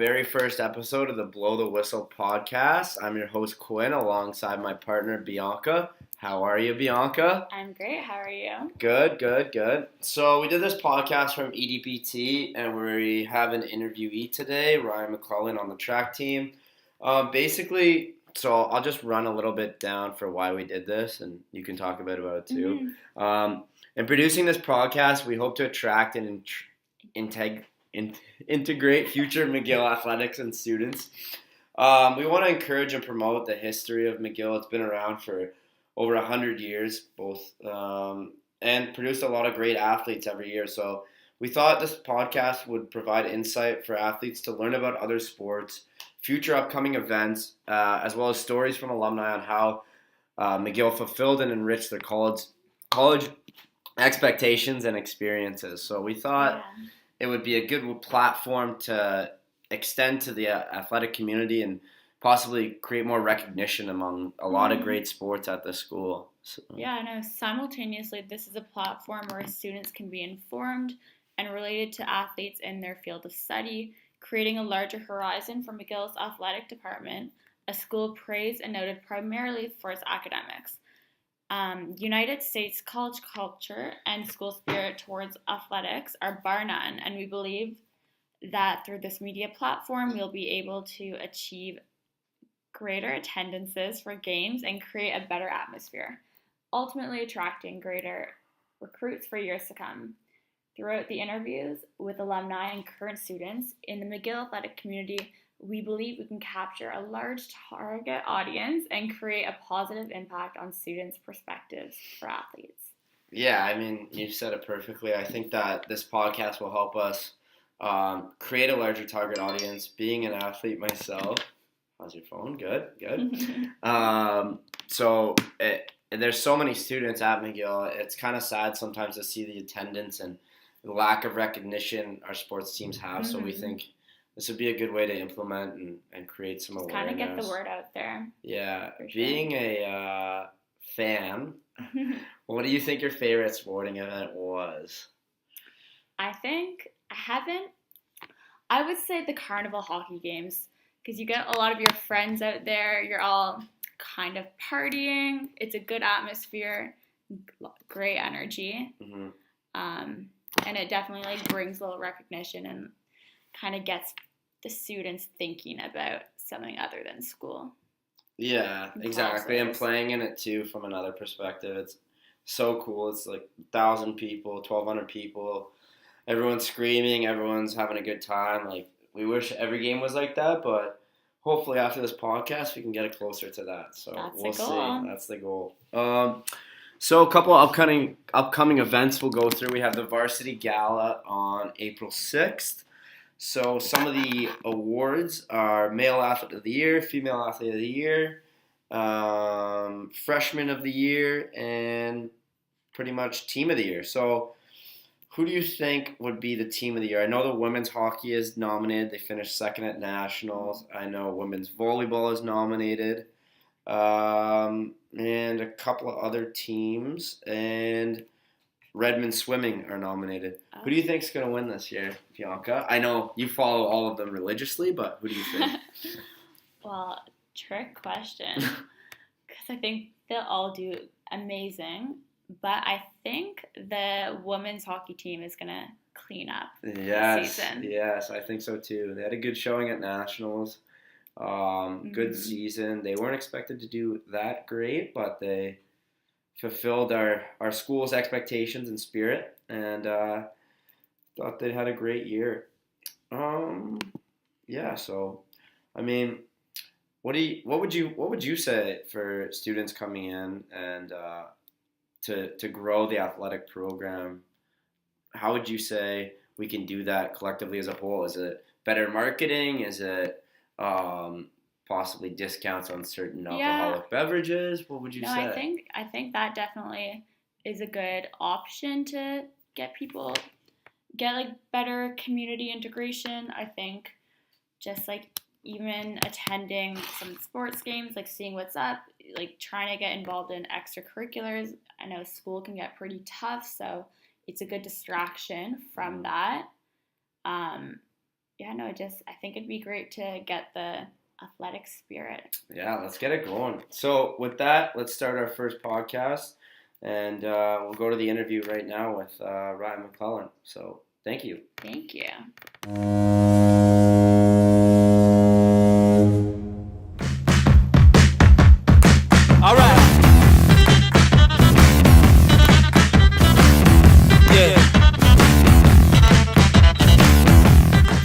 very first episode of the Blow the Whistle podcast. I'm your host, Quinn, alongside my partner, Bianca. How are you, Bianca? I'm great. How are you? Good. So we did this podcast from EDPT, and we have an interviewee today, Ryan McClellan, on the track team. So I'll just run a little bit down for why we did this, and you can talk a bit about it too. In producing this podcast, we hope to attract and integrate future McGill athletics and students. We want to encourage and promote the history of McGill. It's been around for over 100 years, and produced a lot of great athletes every year. So we thought this podcast would provide insight for athletes to learn about other sports, future upcoming events, as well as stories from alumni on how McGill fulfilled and enriched their college expectations and experiences. So we thought it would be a good platform to extend to the athletic community and possibly create more recognition among a lot of great sports at the school. So. Yeah, no, simultaneously, this is a platform where students can be informed and related to athletes in their field of study, creating a larger horizon for McGill's athletic department, a school praised and noted primarily for its academics. United States college culture and school spirit towards athletics are bar none, and we believe that through this media platform, we'll be able to achieve greater attendances for games and create a better atmosphere, ultimately attracting greater recruits for years to come. Throughout the interviews with alumni and current students in the McGill athletic community, we believe we can capture a large target audience and create a positive impact on students' perspectives for athletes. Yeah, I mean, you said it perfectly. I think that this podcast will help us create a larger target audience. Being an athlete myself, how's your phone? Good. There's so many students at McGill. It's kind of sad sometimes to see the attendance and the lack of recognition our sports teams have. So we think this would be a good way to implement and create some awareness. Kind of get the word out there. Yeah. Sure. Being a fan, what do you think your favorite sporting event was? I would say the carnival hockey games, because you get a lot of your friends out there. You're all kind of partying. It's a good atmosphere, great energy. And it definitely brings a little recognition and kind of gets the students thinking about something other than school. Yeah, exactly. And playing in it too from another perspective. It's so cool. It's like 1,000 people, 1,200 people. Everyone's screaming. Everyone's having a good time. Like, we wish every game was like that, but hopefully after this podcast we can get it closer to that. So we'll see. That's the goal. So a couple upcoming events we'll go through. We have the Varsity Gala on April 6th. So some of the awards are Male Athlete of the Year, Female Athlete of the Year, Freshman of the Year, and pretty much Team of the Year. So who do you think would be the Team of the Year? I know the women's hockey is nominated. They finished second at nationals. I know women's volleyball is nominated. And a couple of other teams, and Redmond Swimming are nominated. Who do you think is going to win this year, Bianca? I know you follow all of them religiously, but who do you think? Well, trick question, because I think they'll all do amazing, but I think the women's hockey team is going to clean up this season. Yes, I think so too. They had a good showing at nationals. Good season. They weren't expected to do that great, but they fulfilled our school's expectations and spirit, and thought they had a great year. So I mean, what would you say for students coming in and to grow the athletic program? How would you say we can do that collectively as a whole? Is it better marketing? Is it possibly discounts on certain alcoholic beverages? What would you say? I think that definitely is a good option to get like better community integration. I think just like even attending some sports games, like seeing what's up, like trying to get involved in extracurriculars. I know school can get pretty tough, so it's a good distraction from that. yeah, no, I think it'd be great to get the athletic spirit. Yeah, let's get it going. So with that, let's start our first podcast, and we'll go to the interview right now with Ryan McClellan. So thank you. Thank you. All right. Yeah.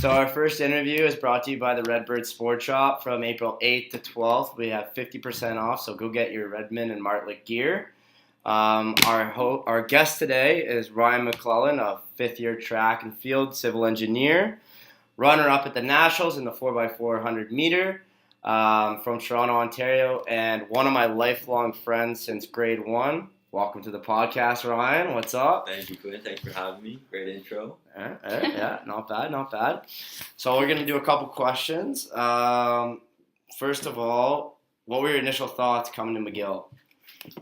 So our first interview is brought to you by the Redbird Sport Shop from April 8th to 12th. We have 50% off, so go get your Redmond and Martlet gear. Our guest today is Ryan McClellan, a fifth-year track and field civil engineer, runner-up at the Nationals in the 4x400 meter from Toronto, Ontario, and one of my lifelong friends since grade 1. Welcome to the podcast, Ryan. What's up? Thank you, Quinn. Thanks for having me. Great intro. Yeah, not bad. So we're going to do a couple questions. First of all, what were your initial thoughts coming to McGill?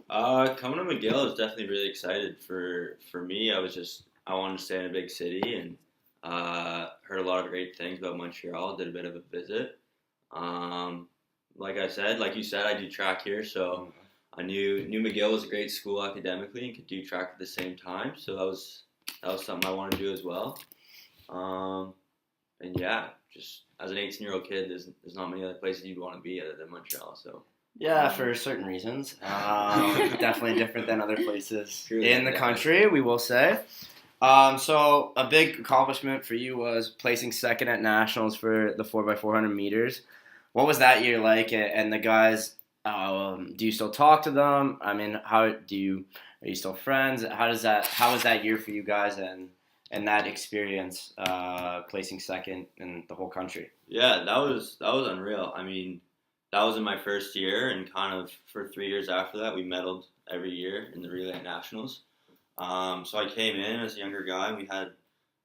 Coming to McGill, I was definitely really excited. For me, I wanted to stay in a big city and heard a lot of great things about Montreal. Did a bit of a visit. Like you said, I do track here, so I knew McGill was a great school academically and could do track at the same time. So that was something I wanted to do as well. And yeah, just as an 18-year-old kid, there's not many other places you'd want to be other than Montreal. So. Yeah, for certain reasons. Definitely different than other places in the country, we will say. So a big accomplishment for you was placing second at Nationals for the 4x400 meters. What was that year like? And the guys, do you still talk to them? I mean, are you still friends? How was that year for you guys and that experience placing second in the whole country? Yeah, that was unreal. I mean, that was in my first year, and kind of for 3 years after that, we medaled every year in the relay at Nationals. So I came in as a younger guy, and we had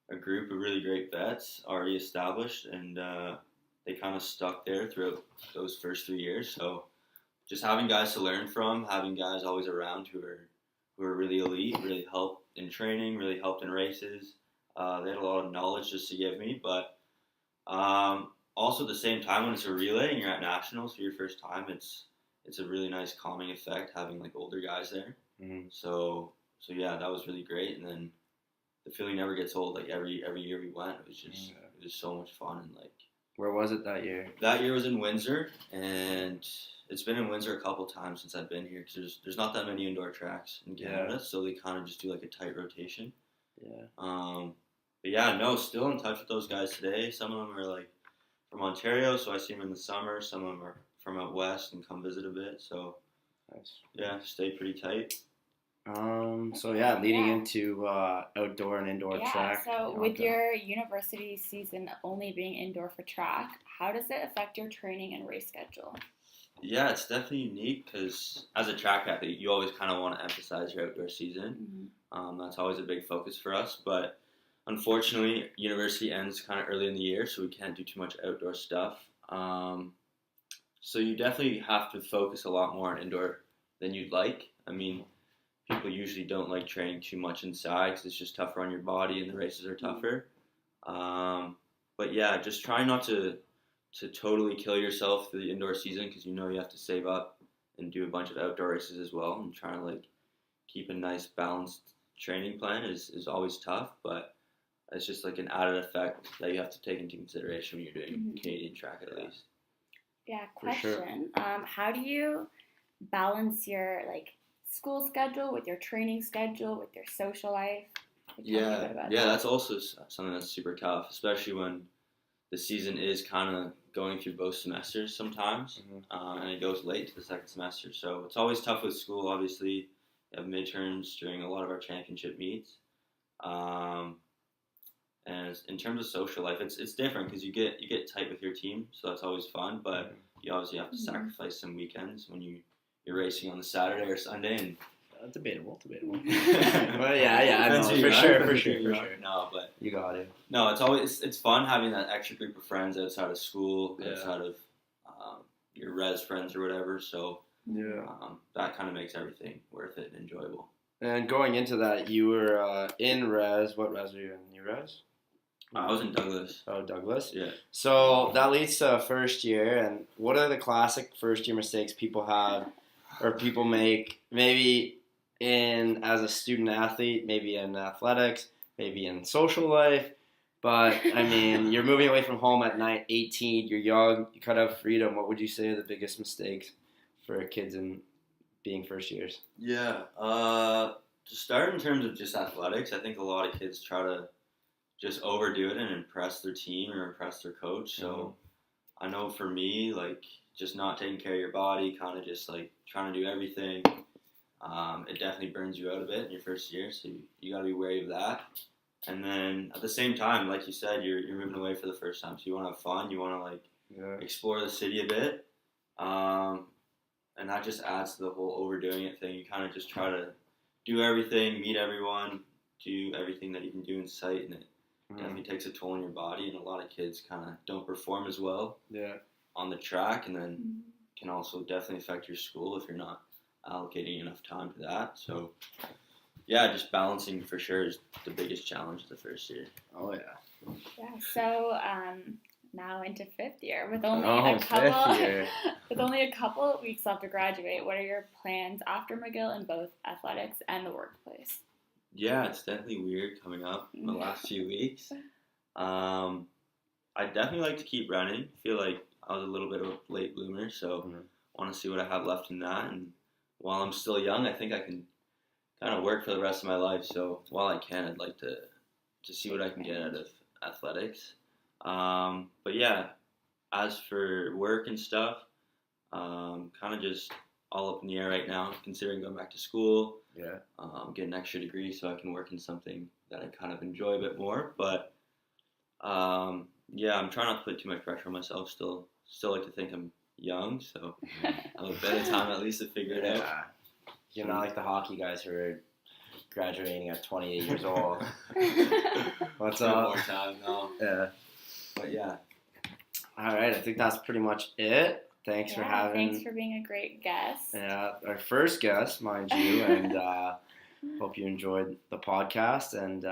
a group of really great vets already established, and they kind of stuck there throughout those first 3 years. So just having guys to learn from, having guys always around who are really elite, really helped in training, really helped in races. They had a lot of knowledge just to give me, but also at the same time, when it's a relay and you're at Nationals for your first time, it's a really nice calming effect having like older guys there. Mm-hmm. So yeah, that was really great. And then the feeling never gets old. Like every year we went, it was so much fun. And like, where was it that year? That year was in Windsor, and it's been in Windsor a couple times since I've been here because there's not that many indoor tracks in Canada, so they kind of just do like a tight rotation. Yeah. But yeah, no, still in touch with those guys today. Some of them are like from Ontario, so I see them in the summer. Some of them are from out west and come visit a bit. So nice. Yeah, stay pretty tight. So yeah, leading into outdoor and indoor track. So with your university season only being indoor for track, how does it affect your training and race schedule? Yeah, it's definitely unique because as a track athlete, you always kind of want to emphasize your outdoor season. Mm-hmm. That's always a big focus for us, but unfortunately, university ends kind of early in the year, so we can't do too much outdoor stuff. So you definitely have to focus a lot more on indoor than you'd like. I mean, people usually don't like training too much inside because it's just tougher on your body and the races are tougher. But yeah, just try not to totally kill yourself through the indoor season because you have to save up and do a bunch of outdoor races as well. And trying to like keep a nice balanced training plan is always tough, but it's just like an added effect that you have to take into consideration when you're doing Canadian track at least. Yeah, question. Sure. How do you balance your school schedule with your training schedule with your social life? That's also something that's super tough, especially when the season is kind of going through both semesters sometimes, and it goes late to the second semester. So it's always tough with school. Obviously, you have midterms during a lot of our championship meets. And in terms of social life, it's different because you get tight with your team, so that's always fun. But you obviously have to sacrifice some weekends when you're racing on the Saturday or Sunday. And debatable. Well, yeah, no, for sure. No, but you got it. No, it's fun having that extra group of friends outside of school, outside of your res friends or whatever. So that kind of makes everything worth it and enjoyable. And going into that, you were in res. What res were you in? New res? I was in Douglas. Oh, Douglas. Yeah. So that leads to first year, and what are the classic first year mistakes people have or people make? Maybe as a student athlete, maybe in athletics, maybe in social life. But I mean, you're moving away from home at 18. You're young. You cut out freedom. What would you say are the biggest mistakes for kids in being first years? Yeah. To start in terms of just athletics, I think a lot of kids try to just overdo it and impress their team or impress their coach. So I know for me, like just not taking care of your body, kind of just like trying to do everything, it definitely burns you out a bit in your first year. So you got to be wary of that. And then at the same time, like you said, you're moving away for the first time. So you want to have fun. You want to like explore the city a bit. And that just adds to the whole overdoing it thing. You kind of just try to do everything, meet everyone, do everything that you can do in sight, and it definitely takes a toll on your body. And a lot of kids kind of don't perform as well on the track, and then can also definitely affect your school if you're not allocating enough time to that. So, yeah, just balancing for sure is the biggest challenge the first year. Oh, yeah. Yeah, so now into fifth year with only a couple of weeks left to graduate. What are your plans after McGill in both athletics and the workplace? Yeah, it's definitely weird coming up in the last few weeks. I definitely like to keep running. I feel like I was a little bit of a late bloomer, so I want to see what I have left in that. And while I'm still young, I think I can kind of work for the rest of my life. So while I can, I'd like to see what I can get out of athletics. But yeah, as for work and stuff, kind of just all up in the air right now, considering going back to school, get an extra degree so I can work in something that I kind of enjoy a bit more. But yeah, I'm trying not to put too much pressure on myself. Still like to think I'm young, so I have a bit of time at least to figure it out. You're not like the hockey guys who are graduating at 28 years old. What's up? More time now. Yeah. But yeah. All right, I think that's pretty much it. Thanks for Thanks for being a great guest. Yeah, our first guest, mind you, and hope you enjoyed the podcast. And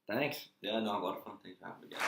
thanks. Yeah, no, a lot of fun. Thanks for having me again.